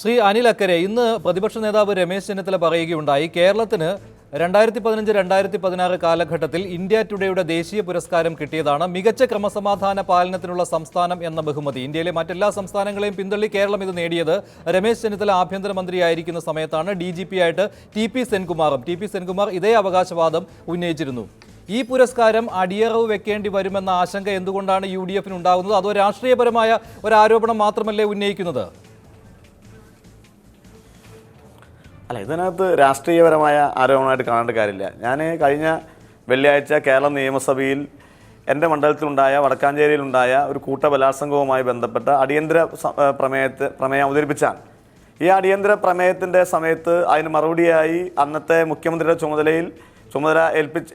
ശ്രീ അനിൽ അക്കരെ, ഇന്ന് പ്രതിപക്ഷ നേതാവ് രമേശ് ചെന്നിത്തല പറയുകയുണ്ടായി, കേരളത്തിന് 2015-2016 കാലഘട്ടത്തിൽ ഇന്ത്യ ടുഡേയുടെ ദേശീയ പുരസ്കാരം കിട്ടിയതാണ്. മികച്ച ക്രമസമാധാന പാലനത്തിനുള്ള സംസ്ഥാനം എന്ന ബഹുമതി. ഇന്ത്യയിലെ മറ്റെല്ലാ സംസ്ഥാനങ്ങളെയും പിന്തള്ളി കേരളം ഇത് നേടിയത് രമേശ് ചെന്നിത്തല ആഭ്യന്തരമന്ത്രിയായിരിക്കുന്ന സമയത്താണ്. DGP ആയിട്ട് ടി പി സെൻകുമാർ ഇതേ അവകാശവാദം ഉന്നയിച്ചിരുന്നു. ഈ പുരസ്കാരം അടിയറവ് വെക്കേണ്ടി വരുമെന്ന ആശങ്ക എന്തുകൊണ്ടാണ് UDF ഉണ്ടാകുന്നത്? അതോ രാഷ്ട്രീയപരമായ ഒരു ആരോപണം മാത്രമല്ലേ ഉന്നയിക്കുന്നത്? അല്ല, ഇതിനകത്ത് രാഷ്ട്രീയപരമായ ആരോപണമായിട്ട് കാണേണ്ട കാര്യമില്ല. ഞാൻ കഴിഞ്ഞ വെള്ളിയാഴ്ച കേരള നിയമസഭയിൽ എൻ്റെ മണ്ഡലത്തിലുണ്ടായ വടക്കാഞ്ചേരിയിലുണ്ടായ ഒരു കൂട്ടബലാത്സംഗവുമായി ബന്ധപ്പെട്ട അടിയന്തര പ്രമേയം അവതരിപ്പിച്ചാണ്. ഈ അടിയന്തര പ്രമേയത്തിൻ്റെ സമയത്ത് അതിന് മറുപടിയായി അന്നത്തെ മുഖ്യമന്ത്രിയുടെ ചുമതല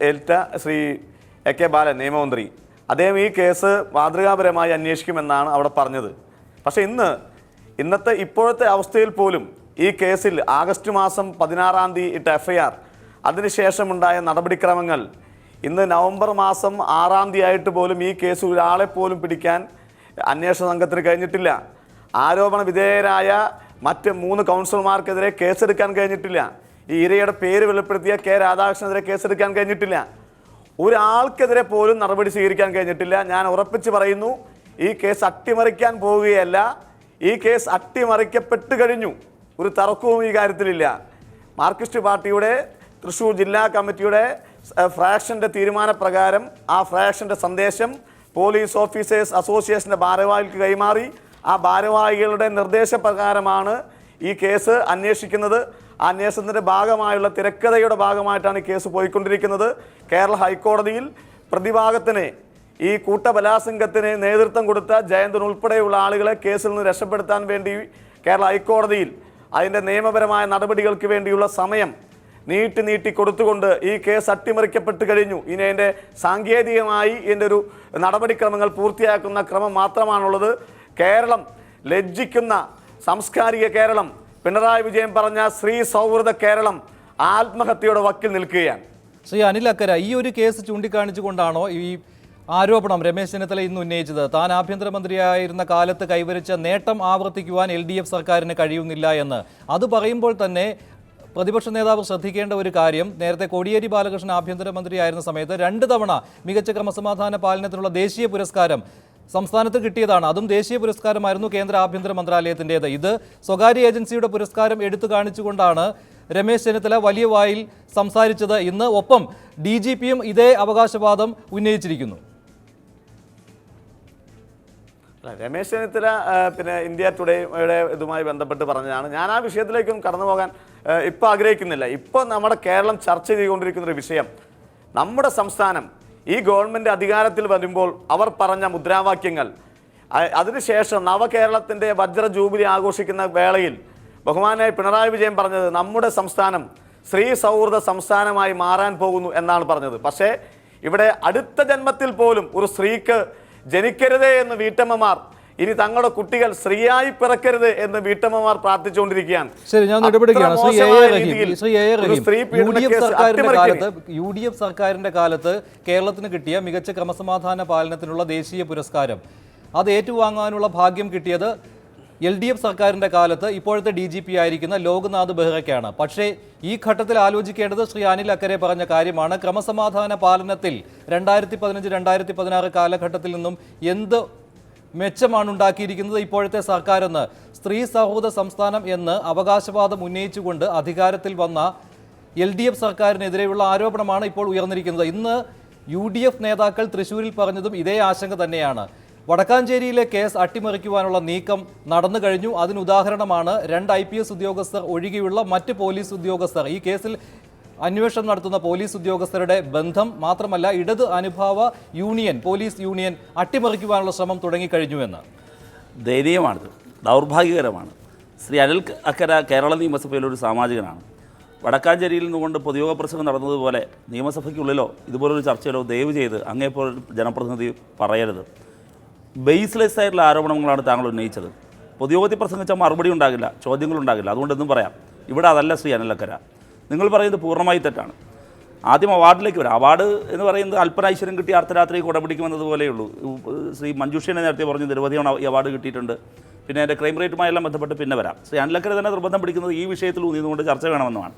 ഏൽറ്റ ശ്രീ AK ബാലൻ നിയമമന്ത്രി, അദ്ദേഹം ഈ കേസ് മാതൃകാപരമായി അന്വേഷിക്കുമെന്നാണ് അവിടെ പറഞ്ഞത്. പക്ഷേ ഇപ്പോഴത്തെ അവസ്ഥയിൽ പോലും ഈ കേസിൽ ആഗസ്റ്റ് മാസം 16-ാം തീയതി ഇട്ട FIR, അതിനുശേഷമുണ്ടായ നടപടിക്രമങ്ങൾ, ഇന്ന് നവംബർ മാസം 6-ാം തീയതി ആയിട്ട് പോലും ഈ കേസ് ഒരാളെ പോലും പിടിക്കാൻ അന്വേഷണ സംഘത്തിന് കഴിഞ്ഞിട്ടില്ല. ആരോപണ വിധേയരായ മറ്റ് 3 കൗൺസിലർമാർക്കെതിരെ കേസെടുക്കാൻ കഴിഞ്ഞിട്ടില്ല. ഈ ഇരയുടെ പേര് വെളിപ്പെടുത്തിയ K രാധാകൃഷ്ണനെതിരെ കേസെടുക്കാൻ കഴിഞ്ഞിട്ടില്ല. ഒരാൾക്കെതിരെ പോലും നടപടി സ്വീകരിക്കാൻ കഴിഞ്ഞിട്ടില്ല. ഞാൻ ഉറപ്പിച്ച് പറയുന്നു, ഈ കേസ് അട്ടിമറിക്കാൻ പോവുകയല്ല, ഈ കേസ് അട്ടിമറിക്കപ്പെട്ട് കഴിഞ്ഞു. ഒരു തർക്കവും ഈ കാര്യത്തിലില്ല. മാർക്സിസ്റ്റ് പാർട്ടിയുടെ തൃശ്ശൂർ ജില്ലാ കമ്മിറ്റിയുടെ ഫ്രാക്ഷൻ്റെ തീരുമാനപ്രകാരം ആ ഫ്രാക്ഷൻ്റെ സന്ദേശം പോലീസ് ഓഫീസേഴ്സ് അസോസിയേഷൻ്റെ ഭാരവാഹികൾക്ക് കൈമാറി. ആ ഭാരവാഹികളുടെ നിർദ്ദേശപ്രകാരമാണ് ഈ കേസ് അന്വേഷിക്കുന്നത്. ആ അന്വേഷണത്തിൻ്റെ ഭാഗമായുള്ള തിരക്കഥയുടെ ഭാഗമായിട്ടാണ് ഈ കേസ് പോയിക്കൊണ്ടിരിക്കുന്നത്. കേരള ഹൈക്കോടതിയിൽ പ്രതിഭാഗത്തിന് ഈ കൂട്ടബലാത്സംഗത്തിന് നേതൃത്വം കൊടുത്ത ജയന്തൻ ഉൾപ്പെടെയുള്ള ആളുകളെ കേസിൽ നിന്ന് രക്ഷപ്പെടുത്താൻ വേണ്ടി കേരള ഹൈക്കോടതിയിൽ അതിൻ്റെ നിയമപരമായ നടപടികൾക്ക് വേണ്ടിയുള്ള സമയം നീട്ടി കൊടുത്തുകൊണ്ട് ഈ കേസ് അട്ടിമറിക്കപ്പെട്ട് കഴിഞ്ഞു. ഇനി അതിൻ്റെ സാങ്കേതികമായി ഇതിൻ്റെ ഒരു നടപടിക്രമങ്ങൾ പൂർത്തിയാക്കുന്ന ക്രമം മാത്രമാണുള്ളത്. കേരളം ലജ്ജിക്കുന്ന സാംസ്കാരിക കേരളം, പിണറായി വിജയൻ പറഞ്ഞ സ്ത്രീ സൗഹൃദ കേരളം ആത്മഹത്യയുടെ വക്കിൽ നിൽക്കുകയാണ്. ശ്രീ അനിൽ അക്കര, ഈ ഒരു കേസ് ചൂണ്ടിക്കാണിച്ചുകൊണ്ടാണോ ഈ ആരോപണം രമേശ് ചെന്നിത്തല ഇന്ന് ഉന്നയിച്ചത്? താൻ ആഭ്യന്തരമന്ത്രിയായിരുന്ന കാലത്ത് കൈവരിച്ച നേട്ടം ആവർത്തിക്കുവാൻ LDF സർക്കാരിന് കഴിയുന്നില്ല എന്ന്. അത് പറയുമ്പോൾ തന്നെ പ്രതിപക്ഷ നേതാവ് ശ്രദ്ധിക്കേണ്ട ഒരു കാര്യം, നേരത്തെ കോടിയേരി ബാലകൃഷ്ണൻ ആഭ്യന്തരമന്ത്രിയായിരുന്ന സമയത്ത് 2 തവണ മികച്ച ക്രമസമാധാന പാലനത്തിനുള്ള ദേശീയ പുരസ്കാരം സംസ്ഥാനത്ത് കിട്ടിയതാണ്. അതും ദേശീയ പുരസ്കാരമായിരുന്നു കേന്ദ്ര ആഭ്യന്തര മന്ത്രാലയത്തിൻ്റേത്. ഇത് സ്വകാര്യ ഏജൻസിയുടെ പുരസ്കാരം എടുത്തു കാണിച്ചുകൊണ്ടാണ് രമേശ് ചെന്നിത്തല വലിയ വായിൽ സംസാരിച്ചത് ഇന്ന്. ഒപ്പം DGPയും ഇതേ അവകാശവാദം ഉന്നയിച്ചിരിക്കുന്നു. രമേശ് ചെന്നിത്തല ഇന്ത്യ ടുഡേയുടെ ഇതുമായി ബന്ധപ്പെട്ട് പറഞ്ഞതാണ്. ഞാൻ ആ വിഷയത്തിലേക്കും കടന്നു പോകാൻ ഇപ്പോൾ ആഗ്രഹിക്കുന്നില്ല. ഇപ്പോൾ നമ്മുടെ കേരളം ചർച്ച ചെയ്തുകൊണ്ടിരിക്കുന്നൊരു വിഷയം, നമ്മുടെ സംസ്ഥാനം ഈ ഗവൺമെൻറ് അധികാരത്തിൽ വരുമ്പോൾ അവർ പറഞ്ഞ മുദ്രാവാക്യങ്ങൾ, അതിനുശേഷം നവകേരളത്തിൻ്റെ വജ്ര ജൂബിലി ആഘോഷിക്കുന്ന വേളയിൽ ബഹുമാനായ പിണറായി വിജയൻ പറഞ്ഞത് നമ്മുടെ സംസ്ഥാനം സ്ത്രീ സൗഹൃദ സംസ്ഥാനമായി മാറാൻ പോകുന്നു എന്നാണ് പറഞ്ഞത്. പക്ഷേ ഇവിടെ അടുത്ത ജന്മത്തിൽ പോലും ഒരു സ്ത്രീക്ക് ജനിക്കരുതേ എന്ന് വീട്ടമ്മമാർ, ഇനി തങ്ങളുടെ കുട്ടികൾ സ്ത്രീയായി പിറക്കരുത് എന്ന് വീട്ടമ്മമാർ പ്രാർത്ഥിച്ചുകൊണ്ടിരിക്കുകയാണ്. ശരി, ഞാൻ ഇടപെടുകയാണ്. UDF സർക്കാരിന്റെ കാലത്ത് കേരളത്തിന് കിട്ടിയ മികച്ച ക്രമസമാധാന പാലനത്തിനുള്ള ദേശീയ പുരസ്കാരം അത് ഏറ്റുവാങ്ങാനുള്ള ഭാഗ്യം കിട്ടിയത് LDF സർക്കാരിന്റെ കാലത്ത് ഇപ്പോഴത്തെ DGP ആയിരിക്കുന്ന ലോക്നാഥ് ബെഹ്റയ്ക്കാണ്. പക്ഷേ ഈ ഘട്ടത്തിൽ ആലോചിക്കേണ്ടത് ശ്രീ അനിൽ അക്കരെ പറഞ്ഞ കാര്യമാണ്. ക്രമസമാധാന പാലനത്തിൽ 2015-2016 കാലഘട്ടത്തിൽ നിന്നും എന്ത് മെച്ചമാണ് ഉണ്ടാക്കിയിരിക്കുന്നത് ഇപ്പോഴത്തെ സർക്കാരെന്ന്. സ്ത്രീ സൗഹൃദ സംസ്ഥാനം എന്ന് അവകാശവാദം ഉന്നയിച്ചുകൊണ്ട് അധികാരത്തിൽ വന്ന LDF സർക്കാരിനെതിരെയുള്ള ആരോപണമാണ് ഇപ്പോൾ ഉയർന്നിരിക്കുന്നത്. ഇന്ന് UDF നേതാക്കൾ തൃശ്ശൂരിൽ പറഞ്ഞതും ഇതേ ആശങ്ക തന്നെയാണ്. വടക്കാഞ്ചേരിയിലെ കേസ് അട്ടിമറിക്കുവാനുള്ള നീക്കം നടന്നു കഴിഞ്ഞു. അതിനുദാഹരണമാണ് 2 IPS ഉദ്യോഗസ്ഥർ ഒഴികെയുള്ള മറ്റ് പോലീസ് ഉദ്യോഗസ്ഥർ. ഈ കേസിൽ അന്വേഷണം നടത്തുന്ന പോലീസ് ഉദ്യോഗസ്ഥരുടെ ബന്ധം മാത്രമല്ല, ഇടത് അനുഭാവ യൂണിയൻ, പോലീസ് യൂണിയൻ അട്ടിമറിക്കുവാനുള്ള ശ്രമം തുടങ്ങിക്കഴിഞ്ഞുവെന്ന്. ദയനീയമാണിത്, ദൗർഭാഗ്യകരമാണ്. ശ്രീ അനിൽ അക്കര കേരള നിയമസഭയിലൊരു സാമാജികനാണ്. വടക്കാഞ്ചേരിയിൽ നിന്നുകൊണ്ട് പൊതുയോഗ പ്രസംഗം നടന്നതുപോലെ നിയമസഭയ്ക്കുള്ളിലോ ഇതുപോലൊരു ചർച്ചയിലോ ദയവ് ചെയ്ത് അങ്ങേപ്പോൾ ജനപ്രതിനിധി പറയരുത്. ബേസ്ലെസ് ആയിട്ടുള്ള ആരോപണങ്ങളാണ് താങ്കൾ ഉന്നയിച്ചത്. പൊതുയോഗത്തിൽ പ്രസംഗിച്ചാൽ മറുപടി ഉണ്ടാകില്ല, ചോദ്യങ്ങളുണ്ടാകില്ല. അതുകൊണ്ടെന്നും പറയാം, ഇവിടെ അതല്ല ശ്രീ അനിൽ അക്കര. നിങ്ങൾ പറയുന്നത് പൂർണ്ണമായി തെറ്റാണ്. ആദ്യം അവാർഡിലേക്ക് വരാം. അവാർഡ് എന്ന് പറയുന്നത് അല്പനൈശ്വര്യം കിട്ടി അർദ്ധരാത്രി കുടപിടിക്കുമെന്നതുപോലെയുള്ളൂ. ശ്രീ മഞ്ജുഷേനെ നേരത്തെ പറഞ്ഞു നിരവധി ഈ അവാർഡ് കിട്ടിയിട്ടുണ്ട്. പിന്നെ എൻ്റെ ക്രൈം റേറ്റുമായെല്ലാം ബന്ധപ്പെട്ട് പിന്നെ വരാം. ശ്രീ അനിലക്കര തന്നെ നിർബന്ധം പിടിക്കുന്നത് ഈ വിഷയത്തിൽ ഊന്നിയതുകൊണ്ട് ചർച്ച വേണമെന്നുമാണ്.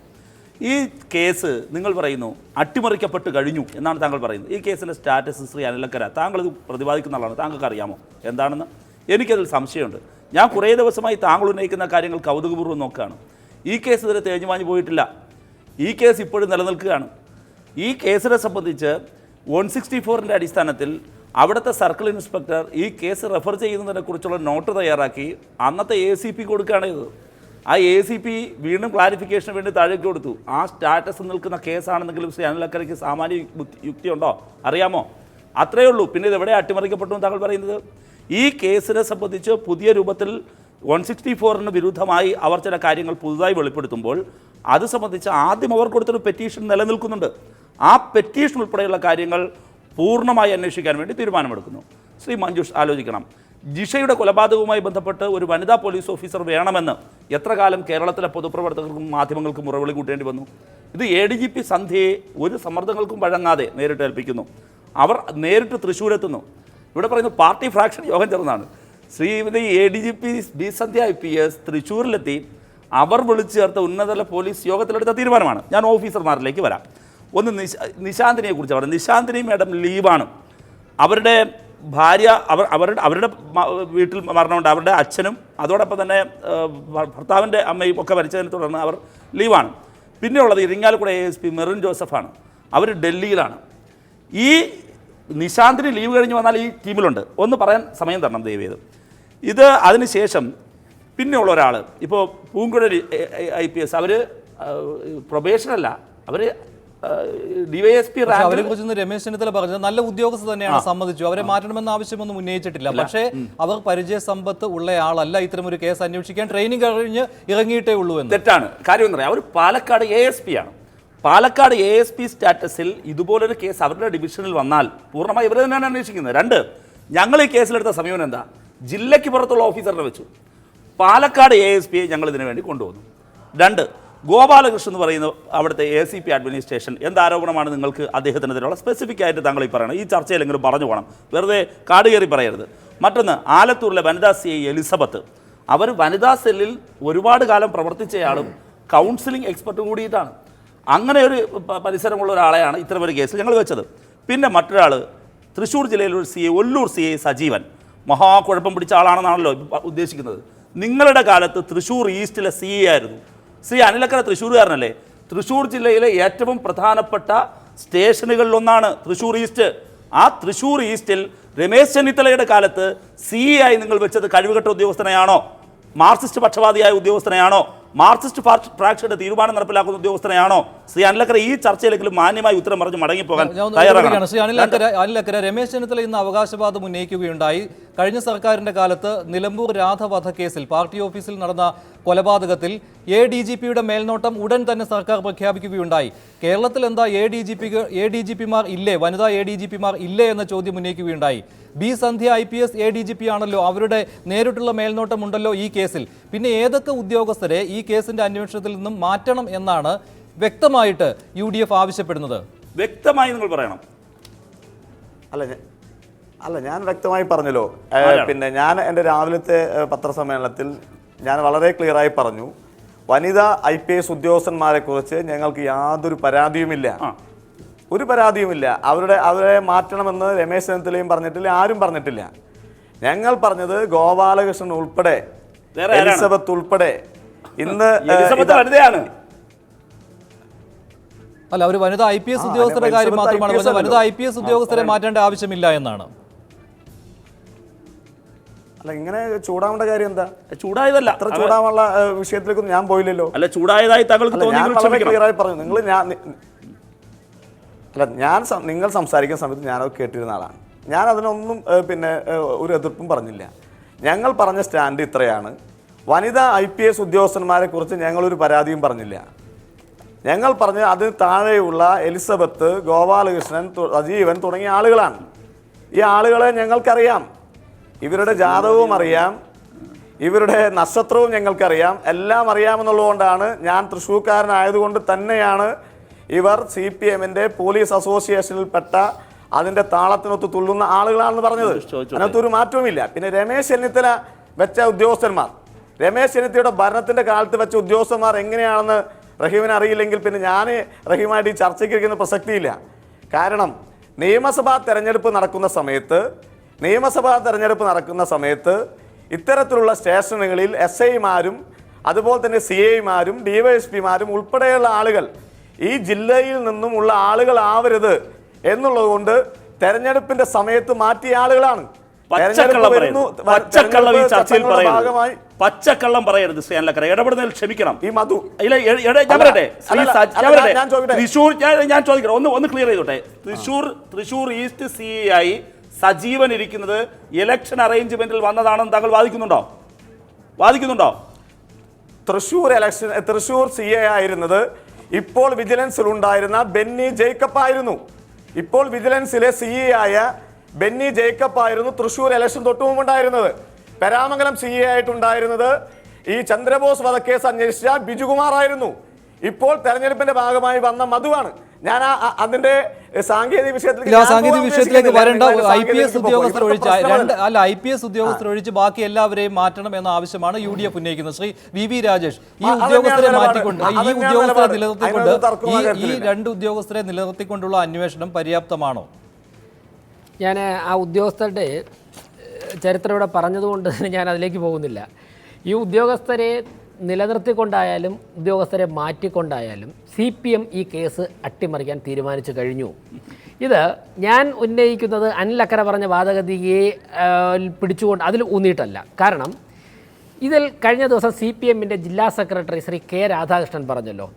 ഈ കേസ് നിങ്ങൾ പറയുന്നു അട്ടിമറിക്കപ്പെട്ട് കഴിഞ്ഞു എന്നാണ് താങ്കൾ പറയുന്നത്. ഈ കേസിൻ്റെ സ്റ്റാറ്റസ് ശ്രീ അനിലക്കര താങ്കൾ ഇത് പ്രതിപാദിക്കുന്ന ആളാണ്, താങ്കൾക്ക് അറിയാമോ എന്താണെന്ന്? എനിക്കതിൽ സംശയമുണ്ട്. ഞാൻ കുറേ ദിവസമായി താങ്കൾ ഉന്നയിക്കുന്ന കാര്യങ്ങൾ കൗതുകപൂർവ്വം നോക്കുകയാണ്. ഈ കേസ് ഇതിൽ തേഞ്ഞുമാഞ്ഞു പോയിട്ടില്ല. ഈ കേസ് ഇപ്പോഴും നിലനിൽക്കുകയാണ്. ഈ കേസിനെ സംബന്ധിച്ച് 164-ൻ്റെ അടിസ്ഥാനത്തിൽ അവിടുത്തെ സർക്കിൾ ഇൻസ്പെക്ടർ ഈ കേസ് റെഫർ ചെയ്യുന്നതിനെക്കുറിച്ചുള്ള നോട്ട് തയ്യാറാക്കി അന്നത്തെ ACP കൊടുക്കുകയാണ് ചെയ്തത്. ആ ACP വീണ്ടും ക്ലാരിഫിക്കേഷന് വേണ്ടി താഴേക്ക് കൊടുത്തു. ആ സ്റ്റാറ്റസ് നിൽക്കുന്ന കേസാണെന്നെങ്കിലും ശ്രീ അനിലക്കരയ്ക്ക് സാമാന്യ യുക്തിയുണ്ടോ അറിയാമോ? അത്രയേ ഉള്ളൂ. പിന്നെ ഇതെവിടെ അട്ടിമറിക്കപ്പെട്ടു എന്ന് താങ്കൾ പറയുന്നത്? ഈ കേസിനെ സംബന്ധിച്ച് പുതിയ രൂപത്തിൽ 164-ന് വിരുദ്ധമായി അവർ ചില കാര്യങ്ങൾ പുതുതായി വെളിപ്പെടുത്തുമ്പോൾ അത് സംബന്ധിച്ച് ആദ്യം അവർ കൊടുത്തൊരു പെറ്റീഷൻ നിലനിൽക്കുന്നുണ്ട്. ആ പെറ്റീഷൻ ഉൾപ്പെടെയുള്ള കാര്യങ്ങൾ പൂർണ്ണമായി അന്വേഷിക്കാൻ വേണ്ടി തീരുമാനമെടുക്കുന്നു. ശ്രീ മഞ്ജുഷ് ആലോചിക്കണം, ജിഷയുടെ കൊലപാതകവുമായി ബന്ധപ്പെട്ട് ഒരു വനിതാ പോലീസ് ഓഫീസർ വേണമെന്ന് എത്ര കാലം കേരളത്തിലെ പൊതുപ്രവർത്തകർക്കും മാധ്യമങ്ങൾക്കും മുറവിളി കൂട്ടേണ്ടി വന്നു? ഇത് ADGP സന്ധ്യയെ ഒരു സമ്മർദ്ദങ്ങൾക്കും വഴങ്ങാതെ നേരിട്ട് ഏൽപ്പിക്കുന്നു. അവർ നേരിട്ട് തൃശ്ശൂരെത്തുന്നു. ഇവിടെ പറയുന്നു പാർട്ടി ഫ്രാക്ഷൻ യോഗം ചേർന്നാണ്. ശ്രീമതി ADGP ബി സന്ധ്യ IPS തൃശ്ശൂരിലെത്തി അവർ വിളിച്ചു ചേർത്ത ഉന്നതതല പോലീസ് യോഗത്തിലെടുത്ത തീരുമാനമാണ്. ഞാൻ ഓഫീസർമാരിലേക്ക് വരാം. ഒന്ന് നിശാന്തിനിയെ കുറിച്ച് പറയാം. നിശാന്തിനി മാഡം ലീവാണ്. അവരുടെ ഭാര്യ അവരുടെ വീട്ടിൽ മരണമുണ്ട്. അവരുടെ അച്ഛനും അതോടൊപ്പം തന്നെ ഭർത്താവിൻ്റെ അമ്മയും ഒക്കെ മരിച്ചതിനെ തുടർന്ന് അവർ ലീവാണ്. പിന്നെയുള്ളത് ഇരിങ്ങാലക്കുട ASP മെറിൻ ജോസഫാണ്. അവർ ഡൽഹിയിലാണ്. ഈ നിശാന്തിന് ലീവ് കഴിഞ്ഞ് വന്നാൽ ഈ ടീമിലുണ്ട്. ഒന്ന് പറയാൻ സമയം തരണം ദയവേത്. ഇത് അതിനുശേഷം പിന്നെയുള്ള ഒരാൾ ഇപ്പോൾ പൂങ്കുഴലി IPS അവർ പ്രൊബേഷനല്ല, അവർ DYSP അവരെ കുറിച്ച് രമേശ് ചെന്നിത്തല പറഞ്ഞത് നല്ല ഉദ്യോഗസ്ഥർ തന്നെയാണ്, സമ്മതിച്ചു. അവരെ മാറ്റണമെന്ന ആവശ്യമൊന്നും ഉന്നയിച്ചിട്ടില്ല. പക്ഷേ അവർ പരിചയ സമ്പത്ത് ഉള്ളയാളല്ല ഇത്തരമൊരു കേസ് അന്വേഷിക്കാൻ, ട്രെയിനിങ് കഴിഞ്ഞ് ഇറങ്ങിയിട്ടേ ഉള്ളൂ എന്ന്. തെറ്റാണ്. കാര്യം എന്ന് പറയാം, അവർ പാലക്കാട് ASP ആണ്. പാലക്കാട് ASP സ്റ്റാറ്റസിൽ ഇതുപോലൊരു കേസ് അവരുടെ ഡിവിഷനിൽ വന്നാൽ പൂർണ്ണമായി ഇവർ തന്നെയാണ് അന്വേഷിക്കുന്നത്. 2, ഞങ്ങൾ ഈ കേസിലെടുത്ത സമീപനം എന്താ? ജില്ലയ്ക്ക് പുറത്തുള്ള ഓഫീസറിനെ വെച്ചു. പാലക്കാട് ASPയെ ഞങ്ങൾ ഇതിനു വേണ്ടി കൊണ്ടുവന്നു. 2, ഗോപാലകൃഷ്ണൻ എന്ന് പറയുന്ന അവിടുത്തെ ACP അഡ്മിനിസ്ട്രേഷൻ എന്താരോപണമാണ് നിങ്ങൾക്ക് അദ്ദേഹത്തിനെതിരെയുള്ള സ്പെസിഫിക് ആയിട്ട് താങ്കൾ ഈ പറയണം. ഈ ചർച്ചയിലെങ്കിലും പറഞ്ഞു പോകണം, വെറുതെ കാട് കയറി പറയരുത്. മറ്റൊന്ന്, ആലത്തൂരിലെ വനിതാ CI എലിസബത്ത്. അവർ വനിതാ സെല്ലിൽ ഒരുപാട് കാലം പ്രവർത്തിച്ചയാളും കൗൺസിലിംഗ് എക്സ്പെർട്ടും കൂടിയിട്ടാണ്. അങ്ങനെ ഒരു പരിസരമുള്ള ഒരാളെയാണ് ഇത്തരമൊരു കേസിൽ ഞങ്ങൾ വെച്ചത്. പിന്നെ മറ്റൊരാൾ തൃശ്ശൂർ ജില്ലയിലൊരു CI, ഒല്ലൂർ CI സജീവൻ. മഹാകുഴപ്പം പിടിച്ച ആളാണെന്നാണല്ലോ ഉദ്ദേശിക്കുന്നത്. നിങ്ങളുടെ കാലത്ത് തൃശ്ശൂർ ഈസ്റ്റിലെ CI ആയിരുന്നു. ശ്രീ അനിലക്കര തൃശ്ശൂരുകാരനല്ലേ? തൃശ്ശൂർ ജില്ലയിലെ ഏറ്റവും പ്രധാനപ്പെട്ട സ്റ്റേഷനുകളിലൊന്നാണ് തൃശ്ശൂർ ഈസ്റ്റ്. ആ തൃശ്ശൂർ ഈസ്റ്റിൽ രമേശ് ചെന്നിത്തലയുടെ കാലത്ത് CI ആയി നിങ്ങൾ വെച്ചത് കഴിവുകെട്ട ഉദ്യോഗസ്ഥനെയാണോ? മാർക്സിസ്റ്റ് പക്ഷപാതിയായ ഉദ്യോഗസ്ഥനെയാണോ? മാർക്സിസ്റ്റ് ഫ്രാക്ഷയുടെ തീരുമാനം നടപ്പിലാക്കുന്ന ഉദ്യോഗസ്ഥനെയാണോ? ശ്രീ അനിലക്കര ഈ ചർച്ചയിലെങ്കിലും മാന്യമായി ഉത്തരം പറഞ്ഞ് മടങ്ങിപ്പോകാൻ തയ്യാറാണ്. ശ്രീ അനിലക്കര രമേശ് ചെന്നിത്തല ഇന്ന് അവകാശവാദം ഉന്നയിക്കുകയുണ്ടായി. കഴിഞ്ഞ സർക്കാരിന്റെ കാലത്ത് നിലമ്പൂർ രാധ വധക്കേസിൽ പാർട്ടി ഓഫീസിൽ നടന്ന കൊലപാതകത്തിൽ ADGPയുടെ മേൽനോട്ടം ഉടൻ തന്നെ സർക്കാർ പ്രഖ്യാപിക്കുകയുണ്ടായി. കേരളത്തിൽ എന്താ ADGPമാർ ഇല്ലേ, വനിതാ ADGPമാർ ഇല്ലേ എന്ന ചോദ്യം ഉന്നയിക്കുകയുണ്ടായി. ബി സന്ധ്യ IPS ADGP ആണല്ലോ, അവരുടെ നേരിട്ടുള്ള മേൽനോട്ടം ഉണ്ടല്ലോ ഈ കേസിൽ. പിന്നെ ഏതൊക്കെ ഉദ്യോഗസ്ഥരെ ഈ കേസിന്റെ അന്വേഷണത്തിൽ നിന്നും മാറ്റണം എന്നാണ് വ്യക്തമായിട്ട് UDF ആവശ്യപ്പെടുന്നത്? വ്യക്തമായി നിങ്ങൾ പറയണം. അല്ല ഞാൻ വ്യക്തമായി പറഞ്ഞല്ലോ. പിന്നെ ഞാൻ എൻ്റെ രാവിലത്തെ പത്രസമ്മേളനത്തിൽ ഞാൻ വളരെ ക്ലിയറായി പറഞ്ഞു, വനിതാ IPS ഉദ്യോഗസ്ഥന്മാരെ കുറിച്ച് ഞങ്ങൾക്ക് യാതൊരു പരാതിയുമില്ല, ഒരു പരാതിയുമില്ല. അവരെ മാറ്റണമെന്ന് രമേശ് ചെന്നിത്തലയും പറഞ്ഞിട്ടില്ല, ആരും പറഞ്ഞിട്ടില്ല. ഞങ്ങൾ പറഞ്ഞത് ഗോപാലകൃഷ്ണൻ ഉൾപ്പെടെ, എലിസബത്ത് ഉൾപ്പെടെ ഇന്ന് അല്ല, ഒരു വനിതാ IPS ഉദ്യോഗസ്ഥരുടെ കാര്യം മാത്രമാണ് പറഞ്ഞത്. വനിതാ IPS ഉദ്യോഗസ്ഥരെ മാറ്റേണ്ട ആവശ്യമില്ല എന്നാണ്. അല്ല, ഇങ്ങനെ ചൂടാവേണ്ട കാര്യം എന്താ? ചൂടായതല്ല, അത്ര ചൂടാവാനുള്ള വിഷയത്തിലേക്കൊന്നും ഞാൻ പോയില്ലല്ലോ. അല്ല, ചൂടായതായി താങ്കൾക്ക് ക്ലിയറായി പറഞ്ഞു. നിങ്ങൾ സംസാരിക്കുന്ന സമയത്ത് ഞാനത് കേട്ടിരുന്ന ആളാണ്. ഞാൻ അതിനൊന്നും പിന്നെ ഒരു എതിർപ്പും പറഞ്ഞില്ല. ഞങ്ങൾ പറഞ്ഞ സ്റ്റാൻഡ് ഇത്രയാണ്, വനിതാ IPS ഉദ്യോഗസ്ഥന്മാരെ കുറിച്ച് ഞങ്ങളൊരു പരാതിയും പറഞ്ഞില്ല. ഞങ്ങൾ പറഞ്ഞ അതിന് താഴെയുള്ള എലിസബത്ത്, ഗോപാലകൃഷ്ണൻ, സജീവൻ തുടങ്ങിയ ആളുകളാണ്. ഈ ആളുകളെ ഞങ്ങൾക്കറിയാം, ഇവരുടെ ജാതകവും അറിയാം, ഇവരുടെ നക്ഷത്രവും ഞങ്ങൾക്കറിയാം, എല്ലാം അറിയാമെന്നുള്ളതുകൊണ്ടാണ് ഞാൻ തൃശ്ശൂർക്കാരനായതുകൊണ്ട് തന്നെയാണ് ഇവർ CPMന്റെ പോലീസ് അസോസിയേഷനിൽപ്പെട്ട അതിൻ്റെ താളത്തിനൊത്ത് തുള്ളുന്ന ആളുകളാണെന്ന് പറഞ്ഞത്. അതിനകത്തൊരു മാറ്റവുമില്ല. പിന്നെ രമേശ് ചെന്നിത്തല വെച്ച ഉദ്യോഗസ്ഥന്മാർ, രമേശ് ചെന്നിത്തലയുടെ ഭരണത്തിൻ്റെ കാലത്ത് വെച്ച ഉദ്യോഗസ്ഥന്മാർ എങ്ങനെയാണെന്ന് റഹീമിന് അറിയില്ലെങ്കിൽ പിന്നെ ഞാൻ റഹീമായിട്ട് ഈ ചർച്ചയ്ക്ക് ഇരിക്കുന്ന പ്രസക്തിയില്ല. കാരണം നിയമസഭാ തെരഞ്ഞെടുപ്പ് നടക്കുന്ന സമയത്ത് ഇത്തരത്തിലുള്ള സ്റ്റേഷനുകളിൽ SIമാരും അതുപോലെ തന്നെ CIമാരും DYSPമാരും ഉൾപ്പെടെയുള്ള ആളുകൾ ഈ ജില്ലയിൽ നിന്നുമുള്ള ആളുകളാവരുത് എന്നുള്ളതുകൊണ്ട് തെരഞ്ഞെടുപ്പിന്റെ സമയത്ത് മാറ്റിയ ആളുകളാണ്. പച്ചക്കള്ളം പറയരുത് ശ്രീ അനിൽ അക്കര, ഇടപെടുന്നതിൽ ക്ഷമിക്കണം. ഈ മധു തൃശൂർ ഞാൻ ചോദിക്കണം, ഒന്ന് ക്ലിയർ ചെയ്തോട്ടെ. തൃശൂർ ഈസ്റ്റ് CI സജീവൻ ഇരിക്കുന്നത് ഇലക്ഷൻ അറേഞ്ച്മെന്റിൽ വന്നതാണെന്ന് താങ്കൾ വാദിക്കുന്നുണ്ടോ? തൃശൂർ CI ആയിരുന്നത് ഇപ്പോൾ വിജിലൻസിൽ ഉണ്ടായിരുന്ന ബെന്നി ജേക്കബ് ആയിരുന്നു. ഇപ്പോൾ വിജിലൻസിലെ CI ആയ ബെന്നി ജേക്കബ് ആയിരുന്നു തൃശൂർ ഇലക്ഷൻ തൊട്ടു മുമ്പുണ്ടായിരുന്നത്. പെരാമംഗലം CI ആയിട്ടുണ്ടായിരുന്നത് ഈ ചന്ദ്രബോസ് വധക്കേസ് അന്വേഷിച്ച ബിജുകുമാർ ആയിരുന്നു. ഇപ്പോൾ തെരഞ്ഞെടുപ്പിന്റെ ഭാഗമായി വന്ന മധുവാണ്. ഞാൻ അതിന്റെ സാങ്കേതിക വിഷയത്തിലേക്ക് വരേണ്ട. IPS ഉദ്യോഗസ്ഥർ ഒഴിച്ച് ബാക്കി എല്ലാവരെയും മാറ്റണം എന്ന ആവശ്യമാണ് UDF ഉന്നയിക്കുന്നത്. ശ്രീ VV രാജേഷ്, ഈ ഉദ്യോഗസ്ഥരെ മാറ്റിക്കൊണ്ട് ഈ രണ്ട് ഉദ്യോഗസ്ഥരെ നിലനിർത്തിക്കൊണ്ടുള്ള അന്വേഷണം പര്യാപ്തമാണോ? ഞാൻ ആ ഉദ്യോഗസ്ഥരുടെ ചരിത്രം ഇവിടെ പറഞ്ഞതുകൊണ്ട് ഞാൻ അതിലേക്ക് പോകുന്നില്ല. ഈ ഉദ്യോഗസ്ഥരെ നിലനിർത്തിക്കൊണ്ടായാലും ഉദ്യോഗസ്ഥരെ മാറ്റിക്കൊണ്ടായാലും CPM ഈ കേസ് അട്ടിമറിക്കാൻ തീരുമാനിച്ചു കഴിഞ്ഞു. ഇത് ഞാൻ ഉന്നയിക്കുന്നത് അനിൽ അക്കര പറഞ്ഞ വാദഗതിയെ പിടിച്ചുകൊണ്ട് അതിൽ ഊന്നിയിട്ടല്ല. കാരണം ഇതിൽ കഴിഞ്ഞ ദിവസം CPMൻ്റെ ജില്ലാ സെക്രട്ടറി ശ്രീ K രാധാകൃഷ്ണൻ പറഞ്ഞല്ലോ,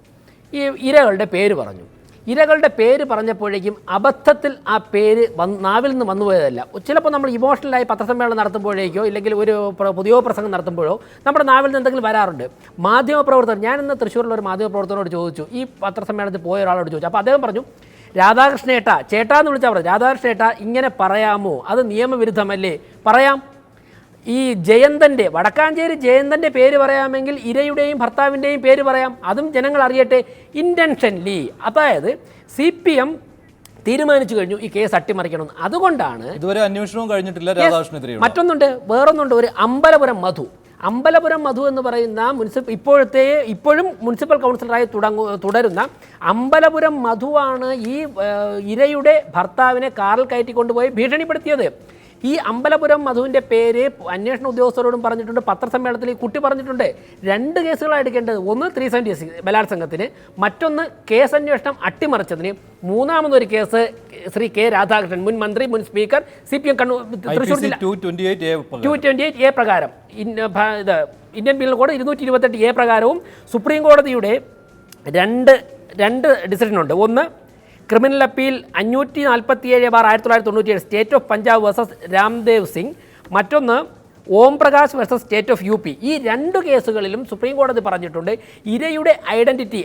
ഈ ഇരകളുടെ പേര് പറഞ്ഞു. ഇരകളുടെ പേര് പറഞ്ഞപ്പോഴേക്കും അബദ്ധത്തിൽ ആ പേര് നാവിൽ നിന്ന് വന്നുപോയതല്ല. ചിലപ്പോൾ നമ്മൾ ഇമോഷണലായി പത്രസമ്മേളനം നടത്തുമ്പോഴേക്കോ ഇല്ലെങ്കിൽ ഒരു പൊതുപ്രസംഗം നടത്തുമ്പോഴോ നമ്മുടെ നാവിൽ നിന്ന് എന്തെങ്കിലും വരാറുണ്ട്. മാധ്യമപ്രവർത്തകർ, ഞാനിന്ന് തൃശ്ശൂരിലൊരു മാധ്യമപ്രവർത്തകനോട് ചോദിച്ചു, ഈ പത്രസമ്മേളനത്തിൽ പോയ ഒരാളോട് ചോദിച്ചു. അപ്പോൾ അദ്ദേഹം പറഞ്ഞു, രാധാകൃഷ്ണ ചേട്ടാന്ന് വിളിച്ചാൽ പറഞ്ഞു, രാധാകൃഷ്ണ ഇങ്ങനെ പറയാമോ, അത് നിയമവിരുദ്ധമല്ലേ? പറയാം. ഈ ജയന്തൻ്റെ, വടക്കാഞ്ചേരി ജയന്തൻ്റെ പേര് പറയാമെങ്കിൽ ഇരയുടെയും ഭർത്താവിൻ്റെയും പേര് പറയാം. അതും ജനങ്ങൾ അറിയട്ടെ. ഇൻറ്റൻഷൻലി, അതായത് CPM തീരുമാനിച്ചു കഴിഞ്ഞു ഈ കേസ് അട്ടിമറിക്കണം. അതുകൊണ്ടാണ് ഇതുവരെ അന്വേഷണവും കഴിഞ്ഞിട്ടില്ല രാധാകൃഷ്ണനെതിരെ. വേറൊന്നുണ്ട്, ഒരു അമ്പലപുരം മധു എന്ന് പറയുന്ന ഇപ്പോഴും മുനിസിപ്പൽ കൗൺസിലറായി തുടരുന്ന അമ്പലപുരം മധുവാണ് ഈ ഇരയുടെ ഭർത്താവിനെ കാറിൽ കയറ്റിക്കൊണ്ടുപോയി ഭീഷണിപ്പെടുത്തിയത്. ഈ അമ്പലപുരം മധുവിൻ്റെ പേര് അന്വേഷണ ഉദ്യോഗസ്ഥരോടും പറഞ്ഞിട്ടുണ്ട്, പത്രസമ്മേളനത്തിൽ ഈ കുട്ടി പറഞ്ഞിട്ടുണ്ട്. 2 കേസുകളാണ് എടുക്കേണ്ടത്. ഒന്ന് 370 ബലാത്സംഗത്തിന്, മറ്റൊന്ന് കേസ് അന്വേഷണം അട്ടിമറിച്ചതിന്, മൂന്നാമതൊരു കേസ് ശ്രീ K രാധാകൃഷ്ണൻ, മുൻ മന്ത്രി, മുൻ സ്പീക്കർ, CPM കണ്ണൂർ തൃശ്ശൂർ ജില്ല 228A പ്രകാരം, ഇന്ത്യൻ പീനൽ കോഡ് 228A പ്രകാരവും സുപ്രീം കോടതിയുടെ രണ്ട് ഡിസിഷനുണ്ട്. ഒന്ന് criminal appeal 547/1997 state of Punjab versus Ramdev Singh, മറ്റൊന്ന് Om Prakash versus state of UP. ഈ 2 കേസുകളിലും സുപ്രീം കോടതി പറഞ്ഞിട്ടുണ്ട് ഇരയുടെ ഐഡൻറ്റിറ്റി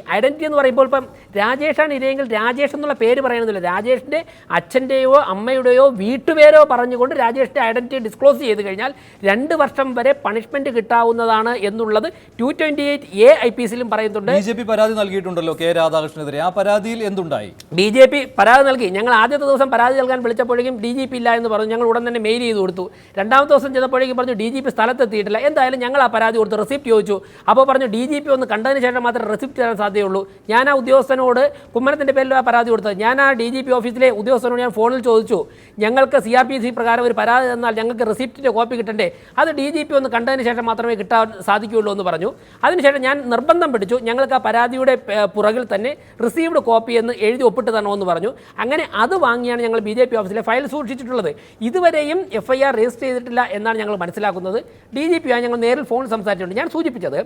എന്ന് പറയുമ്പോൾ ഇപ്പം രാജേഷാണ് ഇരയെങ്കിൽ രാജേഷ് എന്നുള്ള പേര് പറയണമെന്നില്ല. രാജേഷിൻ്റെ അച്ഛൻ്റെയോ അമ്മയുടെയോ വീട്ടുപേരോ പറഞ്ഞുകൊണ്ട് രാജേഷിൻ്റെ ഐഡൻറ്റിറ്റി ഡിസ്ക്ലോസ് ചെയ്ത് കഴിഞ്ഞാൽ 2 വർഷം വരെ പണിഷ്മെൻറ്റ് കിട്ടാവുന്നതാണ് എന്നുള്ളത് 228A IPCയിലും പറയുന്നുണ്ട്. BJP പരാതി നൽകിയിട്ടുണ്ടല്ലോ K രാധാകൃഷ്ണനെതിരെ. ആ പരാതിയിൽ എന്തുണ്ടായി? BJP പരാതി നൽകി. ഞങ്ങൾ ആദ്യത്തെ ദിവസം പരാതി നൽകാൻ വിളിച്ചപ്പോഴേക്കും DGP ഇല്ല എന്ന് പറഞ്ഞു. ഞങ്ങൾ ഉടൻ തന്നെ മെയിൽ ചെയ്ത് കൊടുത്തു. രണ്ടാമത്തെ ദിവസം ചെന്നപ്പോഴേക്കും പറഞ്ഞു DGP സ്ഥലത്തെത്തിയിട്ടില്ല. എന്തായാലും ഞങ്ങൾ ആ പരാതി കൊടുത്ത് റെസിപ്റ്റ് ചോദിച്ചു. അപ്പോൾ പറഞ്ഞു DGP ഒന്ന് കണ്ടതിന് ശേഷം മാത്രമേ റെസിപ്റ്റ് തരാൻ സാധ്യതയുള്ളൂ. ഞാൻ ആ ഉദ്യോഗസ്ഥനോട് കുമ്മനത്തിൻ്റെ പേരിൽ ആ പരാതി കൊടുത്തത്. ഞാൻ ആ DGP ഓഫീസിലെ ഉദ്യോഗസ്ഥനോട് ഞാൻ ഫോണിൽ ചോദിച്ചു, ഞങ്ങൾക്ക് CRPC പ്രകാരം ഒരു പരാതി തന്നാൽ ഞങ്ങൾക്ക് റെസിപ്റ്റിൻ്റെ കോപ്പി കിട്ടണ്ടേ? അത് DGP ഒന്ന് കണ്ടതിന് ശേഷം മാത്രമേ കിട്ടാൻ സാധിക്കുകയുള്ളൂ എന്ന് പറഞ്ഞു. അതിനുശേഷം ഞാൻ നിർബന്ധം പിടിച്ചു, ഞങ്ങൾക്ക് ആ പരാതിയുടെ പുറകിൽ തന്നെ റിസീവ്ഡ് കോപ്പി എന്ന് എഴുതി ഒപ്പിട്ട് തരണമെന്ന് പറഞ്ഞു. അങ്ങനെ അത് വാങ്ങിയാണ് ഞങ്ങൾ BJP ഓഫീസിലെ ഫയൽ സൂക്ഷിച്ചിട്ടുള്ളത്. ഇതുവരെയും FIR രജിസ്റ്റർ ചെയ്തിട്ടില്ല എന്നാണ് ഞങ്ങൾ മനസ്സിലാക്കുന്നത്. DGP ആയി ഞങ്ങൾ നേരിൽ ഫോണിൽ സംസാരിച്ചിട്ടുണ്ട്. ഞാൻ സൂചിപ്പിച്ചത്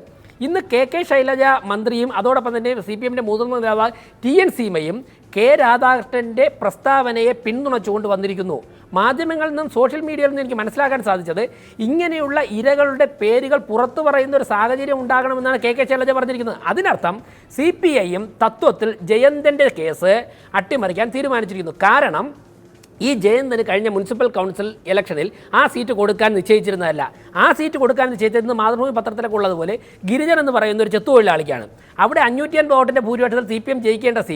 ഇന്ന് KK ശൈലജ മന്ത്രിയും അതോടൊപ്പം തന്നെ CPMൻ്റെ മുതിർന്ന നേതാവ് TN സീമയും K രാധാകൃഷ്ണൻ്റെ പ്രസ്താവനയെ പിന്തുണച്ചുകൊണ്ട് വന്നിരിക്കുന്നു. മാധ്യമങ്ങളിൽ നിന്നും സോഷ്യൽ മീഡിയയിൽ നിന്നും എനിക്ക് മനസ്സിലാക്കാൻ സാധിച്ചത് ഇങ്ങനെയുള്ള ഇരകളുടെ പേരുകൾ പുറത്തു പറയുന്ന ഒരു സാഹചര്യം ഉണ്ടാകണമെന്നാണ് KK ശൈലജ പറഞ്ഞിരിക്കുന്നത്. അതിനർത്ഥം CPIയും തത്വത്തിൽ ജയന്തൻ്റെ കേസ് അട്ടിമറിക്കാൻ തീരുമാനിച്ചിരിക്കുന്നു. കാരണം ഈ ജയന്തന് കഴിഞ്ഞ മുനിസിപ്പൽ കൗൺസിൽ ഇലക്ഷനിൽ ആ സീറ്റ് കൊടുക്കാൻ നിശ്ചയിച്ചിരുന്നതല്ല. ആ സീറ്റ് കൊടുക്കാൻ നിശ്ചയിച്ചിരുന്ന മാതൃഭൂമി പത്രത്തിലൊക്കെ ഉള്ളതുപോലെ ഗിരിജൻ എന്ന് പറയുന്ന ഒരു ചെത്തുതൊഴിലാളിക്കാണ്. അവിടെ 550 വോട്ടിൻ്റെ ഭൂരിപക്ഷത്തിൽ CPM ജയിക്കേണ്ട സീറ്റ്